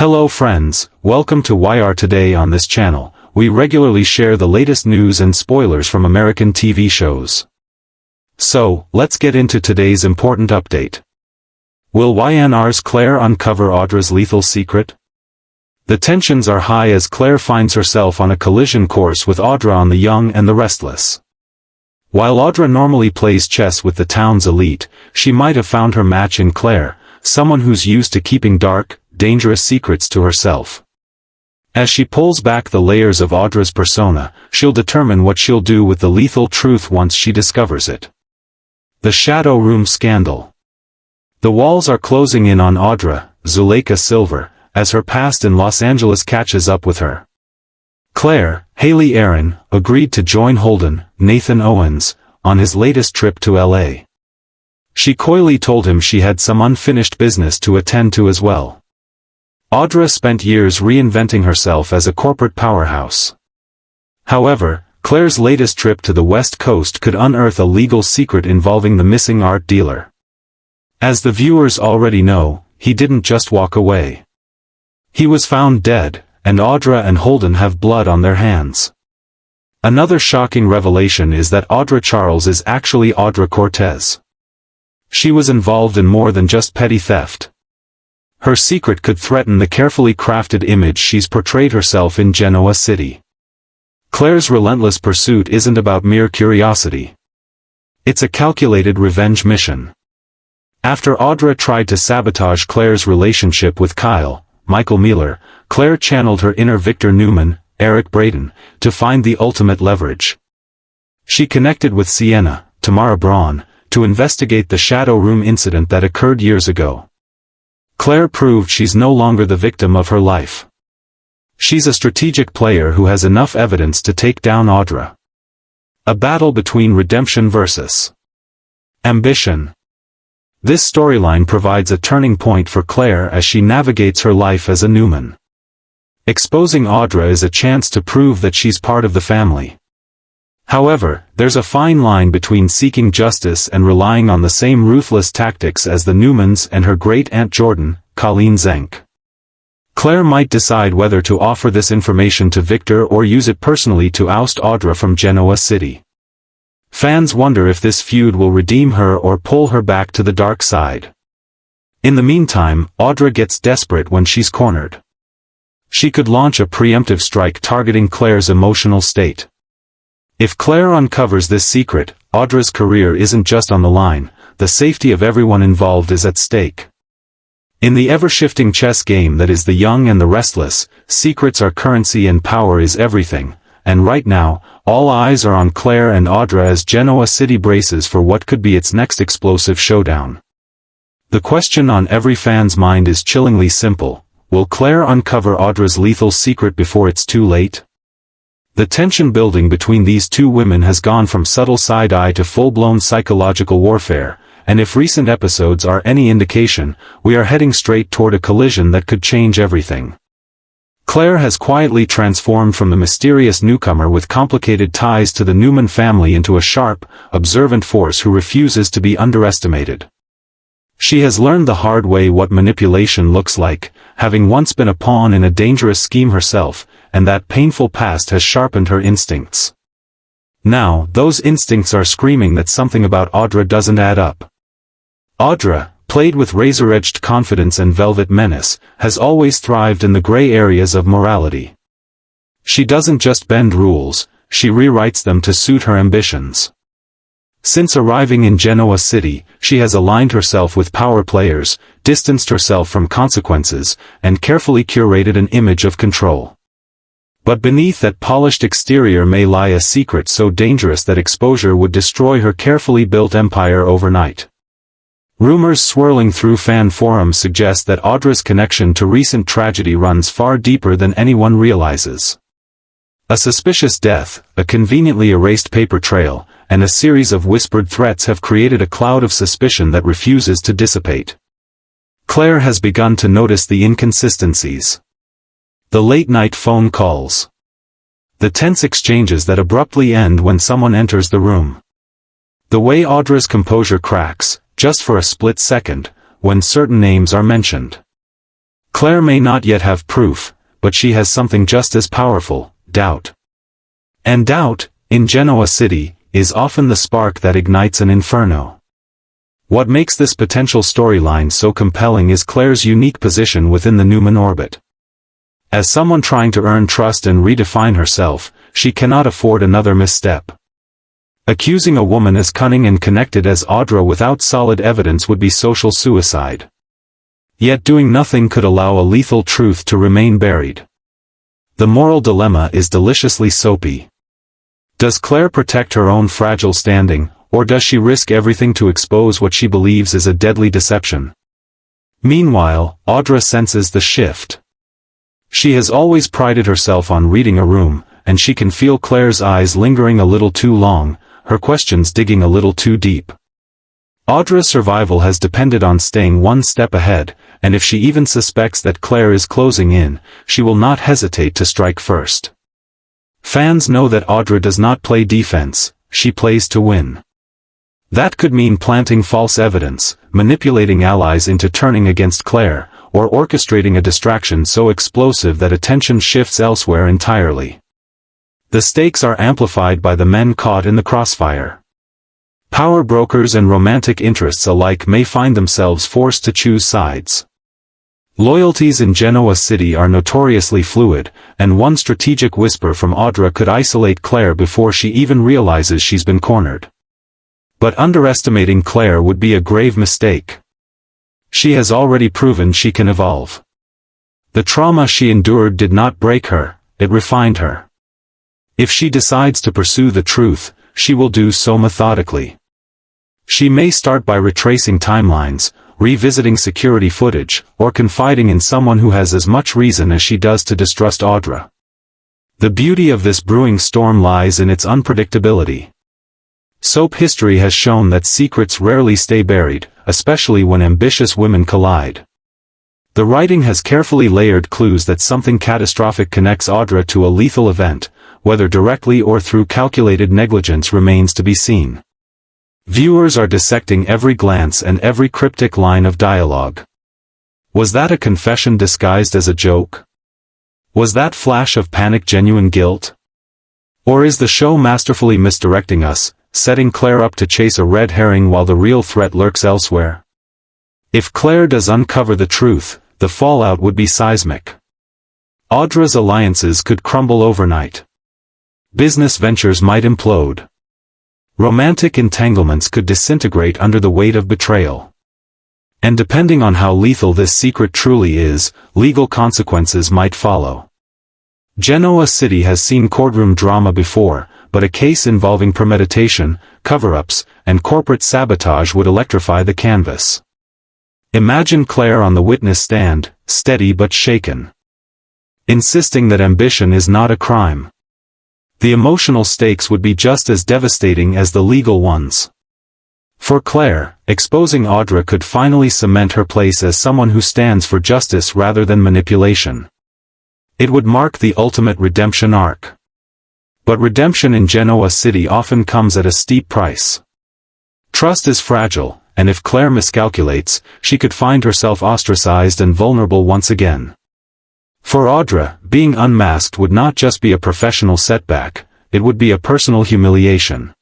Hello friends, welcome to Y&R. Today on this channel, we regularly share the latest news and spoilers from American TV shows. So, let's get into today's important update. Will Y&R's Claire uncover Audra's lethal secret? The tensions are high as Claire finds herself on a collision course with Audra on The Young and the Restless. While Audra normally plays chess with the town's elite, she might have found her match in Claire, someone who's used to keeping dark, dangerous secrets to herself. As she pulls back the layers of Audra's persona, she'll determine what she'll do with the lethal truth once she discovers it. The Shadow Room Scandal. The walls are closing in on Audra, Zuleika Silver, as her past in Los Angeles catches up with her. Claire, Hayley Aaron, agreed to join Holden, Nathan Owens, on his latest trip to LA. She coyly told him she had some unfinished business to attend to as well. Audra spent years reinventing herself as a corporate powerhouse. However, Claire's latest trip to the West Coast could unearth a legal secret involving the missing art dealer. As the viewers already know, he didn't just walk away. He was found dead, and Audra and Holden have blood on their hands. Another shocking revelation is that Audra Charles is actually Audra Cortez. She was involved in more than just petty theft. Her secret could threaten the carefully crafted image she's portrayed herself in Genoa City. Claire's relentless pursuit isn't about mere curiosity. It's a calculated revenge mission. After Audra tried to sabotage Claire's relationship with Kyle, Michael Mueller, Claire channeled her inner Victor Newman, Eric Braeden, to find the ultimate leverage. She connected with Sienna, Tamara Braun, to investigate the Shadow Room incident that occurred years ago. Claire proved she's no longer the victim of her life. She's a strategic player who has enough evidence to take down Audra. A battle between redemption versus ambition. This storyline provides a turning point for Claire as she navigates her life as a Newman. Exposing Audra is a chance to prove that she's part of the family. However, there's a fine line between seeking justice and relying on the same ruthless tactics as the Newmans and her great-aunt Jordan, Colleen Zenk. Claire might decide whether to offer this information to Victor or use it personally to oust Audra from Genoa City. Fans wonder if this feud will redeem her or pull her back to the dark side. In the meantime, Audra gets desperate when she's cornered. She could launch a preemptive strike targeting Claire's emotional state. If Claire uncovers this secret, Audra's career isn't just on the line, the safety of everyone involved is at stake. In the ever-shifting chess game that is The Young and the Restless, secrets are currency and power is everything, and right now, all eyes are on Claire and Audra as Genoa City braces for what could be its next explosive showdown. The question on every fan's mind is chillingly simple: will Claire uncover Audra's lethal secret before it's too late? The tension building between these two women has gone from subtle side-eye to full-blown psychological warfare, and if recent episodes are any indication, we are heading straight toward a collision that could change everything. Claire has quietly transformed from the mysterious newcomer with complicated ties to the Newman family into a sharp, observant force who refuses to be underestimated. She has learned the hard way what manipulation looks like, having once been a pawn in a dangerous scheme herself, and that painful past has sharpened her instincts. Now, those instincts are screaming that something about Audra doesn't add up. Audra, played with razor-edged confidence and velvet menace, has always thrived in the gray areas of morality. She doesn't just bend rules, she rewrites them to suit her ambitions. Since arriving in Genoa City, she has aligned herself with power players, distanced herself from consequences, and carefully curated an image of control. But beneath that polished exterior may lie a secret so dangerous that exposure would destroy her carefully built empire overnight. Rumors swirling through fan forums suggest that Audra's connection to recent tragedy runs far deeper than anyone realizes. A suspicious death, a conveniently erased paper trail, and a series of whispered threats have created a cloud of suspicion that refuses to dissipate. Claire has begun to notice the inconsistencies. The late-night phone calls. The tense exchanges that abruptly end when someone enters the room. The way Audra's composure cracks, just for a split second, when certain names are mentioned. Claire may not yet have proof, but she has something just as powerful: doubt. And doubt, in Genoa City, is often the spark that ignites an inferno. What makes this potential storyline so compelling is Claire's unique position within the Newman orbit. As someone trying to earn trust and redefine herself, she cannot afford another misstep. Accusing a woman as cunning and connected as Audra without solid evidence would be social suicide. Yet doing nothing could allow a lethal truth to remain buried. The moral dilemma is deliciously soapy. Does Claire protect her own fragile standing, or does she risk everything to expose what she believes is a deadly deception? Meanwhile, Audra senses the shift. She has always prided herself on reading a room, and she can feel Claire's eyes lingering a little too long, her questions digging a little too deep. Audra's survival has depended on staying one step ahead, and if she even suspects that Claire is closing in, she will not hesitate to strike first. Fans know that Audra does not play defense, she plays to win. That could mean planting false evidence, manipulating allies into turning against Claire, or orchestrating a distraction so explosive that attention shifts elsewhere entirely. The stakes are amplified by the men caught in the crossfire. Power brokers and romantic interests alike may find themselves forced to choose sides. Loyalties in Genoa City are notoriously fluid, and one strategic whisper from Audra could isolate Claire before she even realizes she's been cornered. But underestimating Claire would be a grave mistake. She has already proven she can evolve. The trauma she endured did not break her, it refined her. If she decides to pursue the truth, she will do so methodically. She may start by retracing timelines, revisiting security footage, or confiding in someone who has as much reason as she does to distrust Audra. The beauty of this brewing storm lies in its unpredictability. Soap history has shown that secrets rarely stay buried, especially when ambitious women collide. The writing has carefully layered clues that something catastrophic connects Audra to a lethal event, whether directly or through calculated negligence remains to be seen. Viewers are dissecting every glance and every cryptic line of dialogue. Was that a confession disguised as a joke? Was that flash of panic genuine guilt? Or is the show masterfully misdirecting us, setting Claire up to chase a red herring while the real threat lurks elsewhere? If Claire does uncover the truth, the fallout would be seismic. Audra's alliances could crumble overnight. Business ventures might implode. Romantic entanglements could disintegrate under the weight of betrayal. And depending on how lethal this secret truly is, legal consequences might follow. Genoa City has seen courtroom drama before, but a case involving premeditation, cover-ups, and corporate sabotage would electrify the canvas. Imagine Claire on the witness stand, steady but shaken, insisting that ambition is not a crime. The emotional stakes would be just as devastating as the legal ones. For Claire, exposing Audra could finally cement her place as someone who stands for justice rather than manipulation. It would mark the ultimate redemption arc. But redemption in Genoa City often comes at a steep price. Trust is fragile, and if Claire miscalculates, she could find herself ostracized and vulnerable once again. For Audra, being unmasked would not just be a professional setback, it would be a personal humiliation.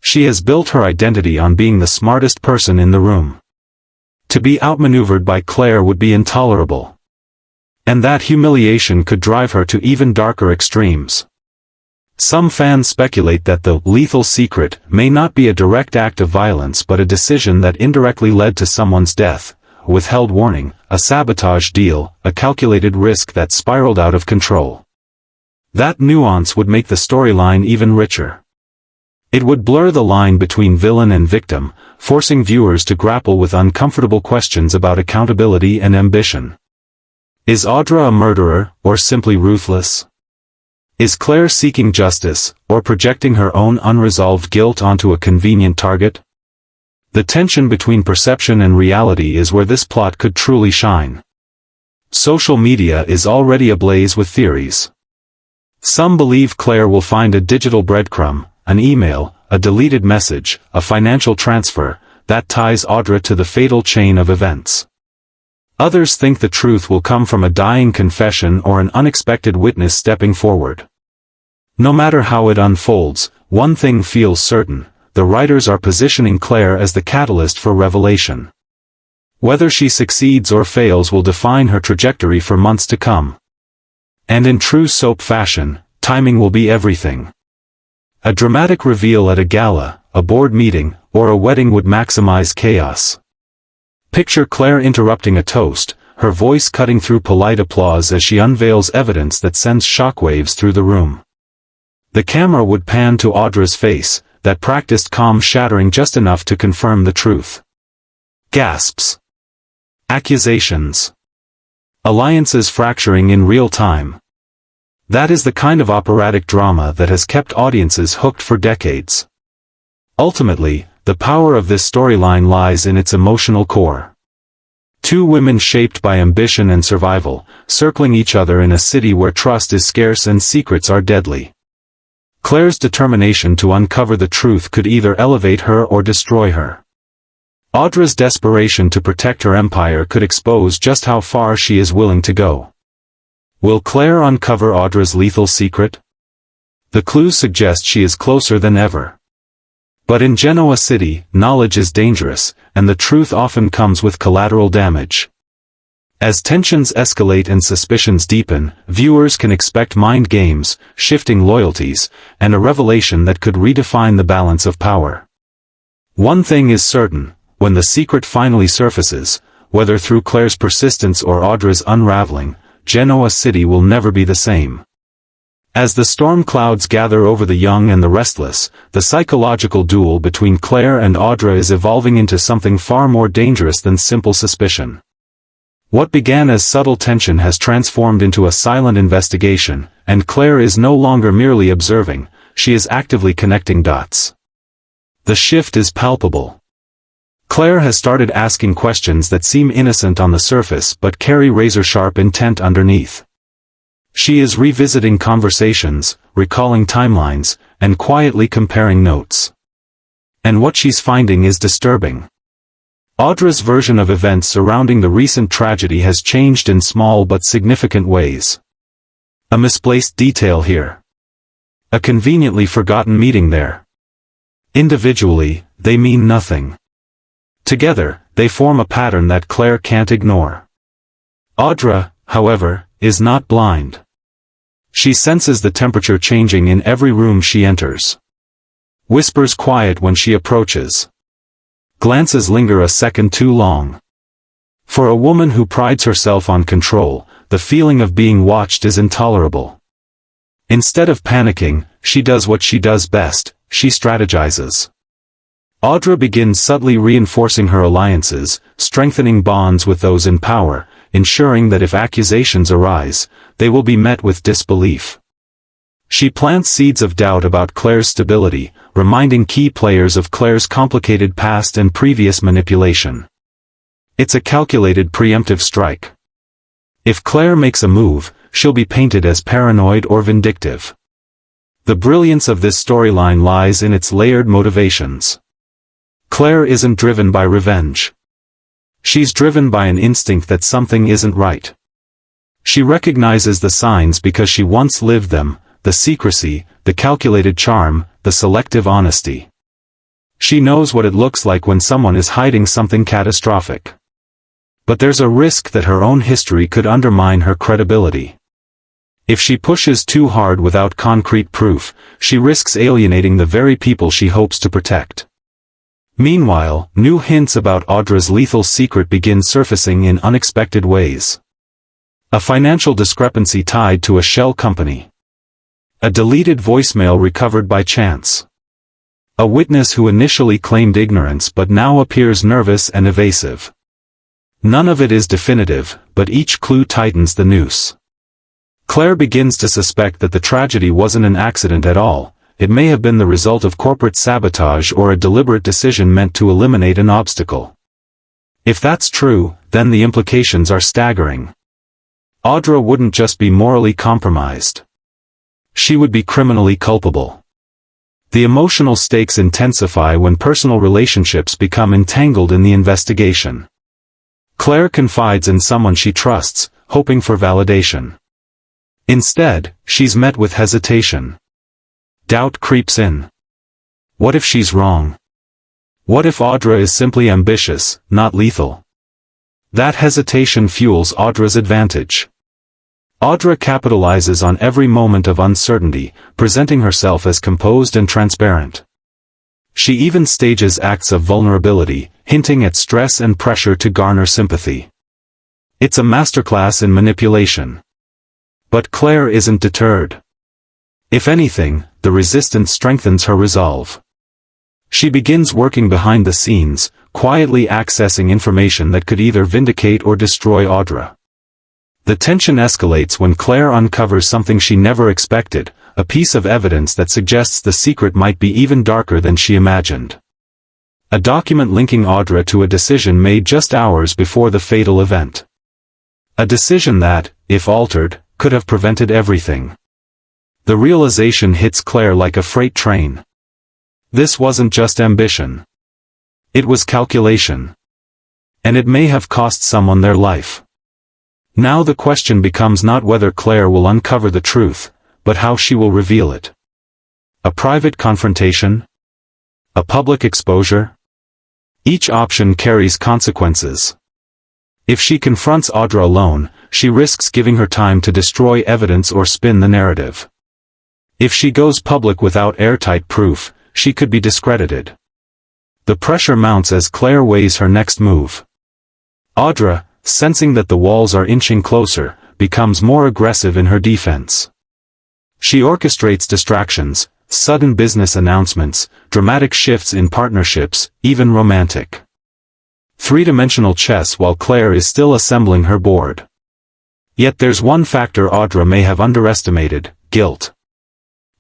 She has built her identity on being the smartest person in the room. To be outmaneuvered by Claire would be intolerable. And that humiliation could drive her to even darker extremes. Some fans speculate that the lethal secret may not be a direct act of violence but a decision that indirectly led to someone's death, a withheld warning, a sabotage deal, a calculated risk that spiraled out of control. That nuance would make the storyline even richer. It would blur the line between villain and victim, forcing viewers to grapple with uncomfortable questions about accountability and ambition. Is Audra a murderer, or simply ruthless? Is Claire seeking justice, or projecting her own unresolved guilt onto a convenient target? The tension between perception and reality is where this plot could truly shine. Social media is already ablaze with theories. Some believe Claire will find a digital breadcrumb, an email, a deleted message, a financial transfer, that ties Audra to the fatal chain of events. Others think the truth will come from a dying confession or an unexpected witness stepping forward. No matter how it unfolds, one thing feels certain: the writers are positioning Claire as the catalyst for revelation. Whether she succeeds or fails will define her trajectory for months to come. And in true soap fashion, timing will be everything. A dramatic reveal at a gala, a board meeting, or a wedding would maximize chaos. Picture Claire interrupting a toast, her voice cutting through polite applause as she unveils evidence that sends shockwaves through the room. The camera would pan to Audra's face, that practiced calm shattering just enough to confirm the truth. Gasps. Accusations. Alliances fracturing in real time. That is the kind of operatic drama that has kept audiences hooked for decades. Ultimately, the power of this storyline lies in its emotional core. Two women shaped by ambition and survival, circling each other in a city where trust is scarce and secrets are deadly. Claire's determination to uncover the truth could either elevate her or destroy her. Audra's desperation to protect her empire could expose just how far she is willing to go. Will Claire uncover Audra's lethal secret? The clues suggest she is closer than ever. But in Genoa City, knowledge is dangerous, and the truth often comes with collateral damage. As tensions escalate and suspicions deepen, viewers can expect mind games, shifting loyalties, and a revelation that could redefine the balance of power. One thing is certain: when the secret finally surfaces, whether through Claire's persistence or Audra's unraveling, Genoa City will never be the same. As the storm clouds gather over the young and the restless, the psychological duel between Claire and Audra is evolving into something far more dangerous than simple suspicion. What began as subtle tension has transformed into a silent investigation, and Claire is no longer merely observing, she is actively connecting dots. The shift is palpable. Claire has started asking questions that seem innocent on the surface but carry razor-sharp intent underneath. She is revisiting conversations, recalling timelines, and quietly comparing notes. And what she's finding is disturbing. Audra's version of events surrounding the recent tragedy has changed in small but significant ways. A misplaced detail here. A conveniently forgotten meeting there. Individually, they mean nothing. Together, they form a pattern that Claire can't ignore. Audra, however, is not blind. She senses the temperature changing in every room she enters. Whispers quiet when she approaches. Glances linger a second too long. For a woman who prides herself on control, the feeling of being watched is intolerable. Instead of panicking, she does what she does best: she strategizes. Audra begins subtly reinforcing her alliances, strengthening bonds with those in power, ensuring that if accusations arise, they will be met with disbelief. She plants seeds of doubt about Claire's stability, reminding key players of Claire's complicated past and previous manipulation. It's a calculated preemptive strike. If Claire makes a move, she'll be painted as paranoid or vindictive. The brilliance of this storyline lies in its layered motivations. Claire isn't driven by revenge. She's driven by an instinct that something isn't right. She recognizes the signs because she once lived them: the secrecy, the calculated charm, the selective honesty. She knows what it looks like when someone is hiding something catastrophic. But there's a risk that her own history could undermine her credibility. If she pushes too hard without concrete proof, she risks alienating the very people she hopes to protect. Meanwhile, new hints about Audra's lethal secret begin surfacing in unexpected ways. A financial discrepancy tied to a shell company. A deleted voicemail recovered by chance. A witness who initially claimed ignorance but now appears nervous and evasive. None of it is definitive, but each clue tightens the noose. Claire begins to suspect that the tragedy wasn't an accident at all. It may have been the result of corporate sabotage or a deliberate decision meant to eliminate an obstacle. If that's true, then the implications are staggering. Audra wouldn't just be morally compromised. She would be criminally culpable. The emotional stakes intensify when personal relationships become entangled in the investigation. Claire confides in someone she trusts, hoping for validation. Instead, she's met with hesitation. Doubt creeps in. What if she's wrong? What if Audra is simply ambitious, not lethal? That hesitation fuels Audra's advantage. Audra capitalizes on every moment of uncertainty, presenting herself as composed and transparent. She even stages acts of vulnerability, hinting at stress and pressure to garner sympathy. It's a masterclass in manipulation. But Claire isn't deterred. If anything, the resistance strengthens her resolve. She begins working behind the scenes, quietly accessing information that could either vindicate or destroy Audra. The tension escalates when Claire uncovers something she never expected, a piece of evidence that suggests the secret might be even darker than she imagined. A document linking Audra to a decision made just hours before the fatal event. A decision that, if altered, could have prevented everything. The realization hits Claire like a freight train. This wasn't just ambition. It was calculation. And it may have cost someone their life. Now the question becomes not whether Claire will uncover the truth, but how she will reveal it. A private confrontation? A public exposure? Each option carries consequences. If she confronts Audra alone, she risks giving her time to destroy evidence or spin the narrative. If she goes public without airtight proof, she could be discredited. The pressure mounts as Claire weighs her next move. Audra, sensing that the walls are inching closer, becomes more aggressive in her defense. She orchestrates distractions, sudden business announcements, dramatic shifts in partnerships, even romantic. Three-dimensional chess while Claire is still assembling her board. Yet there's one factor Audra may have underestimated: guilt.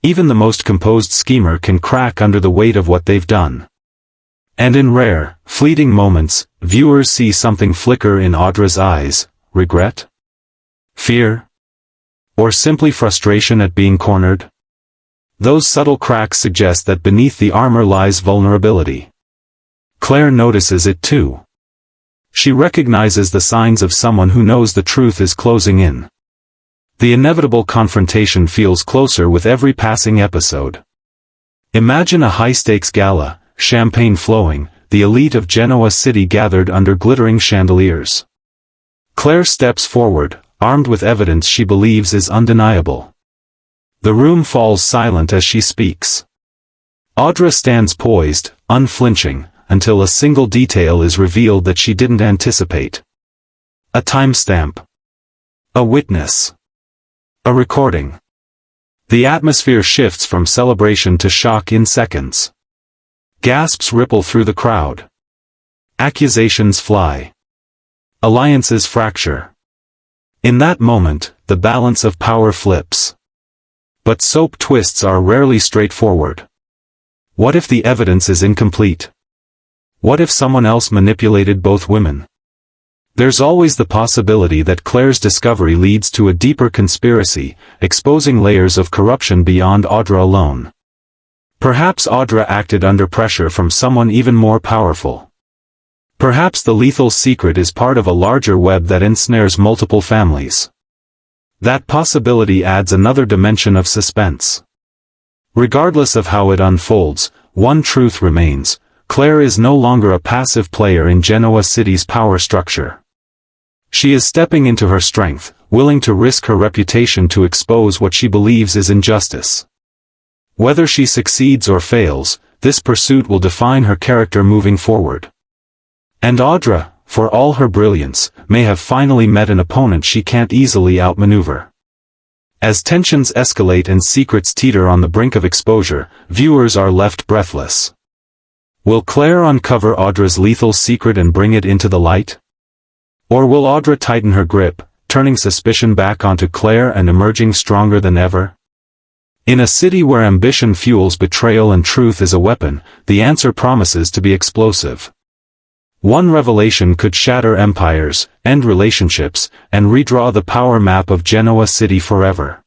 Even the most composed schemer can crack under the weight of what they've done. And in rare, fleeting moments, viewers see something flicker in Audra's eyes: regret? Fear? Or simply frustration at being cornered? Those subtle cracks suggest that beneath the armor lies vulnerability. Claire notices it too. She recognizes the signs of someone who knows the truth is closing in. The inevitable confrontation feels closer with every passing episode. Imagine a high-stakes gala, champagne flowing, the elite of Genoa City gathered under glittering chandeliers. Claire steps forward, armed with evidence she believes is undeniable. The room falls silent as she speaks. Audra stands poised, unflinching, until a single detail is revealed that she didn't anticipate. A timestamp. A witness. A recording. The atmosphere shifts from celebration to shock in seconds. Gasps ripple through the crowd. Accusations fly. Alliances fracture. In that moment, the balance of power flips. But soap twists are rarely straightforward. What if the evidence is incomplete? What if someone else manipulated both women? There's always the possibility that Claire's discovery leads to a deeper conspiracy, exposing layers of corruption beyond Audra alone. Perhaps Audra acted under pressure from someone even more powerful. Perhaps the lethal secret is part of a larger web that ensnares multiple families. That possibility adds another dimension of suspense. Regardless of how it unfolds, one truth remains: Claire is no longer a passive player in Genoa City's power structure. She is stepping into her strength, willing to risk her reputation to expose what she believes is injustice. Whether she succeeds or fails, this pursuit will define her character moving forward. And Audra, for all her brilliance, may have finally met an opponent she can't easily outmaneuver. As tensions escalate and secrets teeter on the brink of exposure, viewers are left breathless. Will Claire uncover Audra's lethal secret and bring it into the light? Or will Audra tighten her grip, turning suspicion back onto Claire and emerging stronger than ever? In a city where ambition fuels betrayal and truth is a weapon, the answer promises to be explosive. One revelation could shatter empires, end relationships, and redraw the power map of Genoa City forever.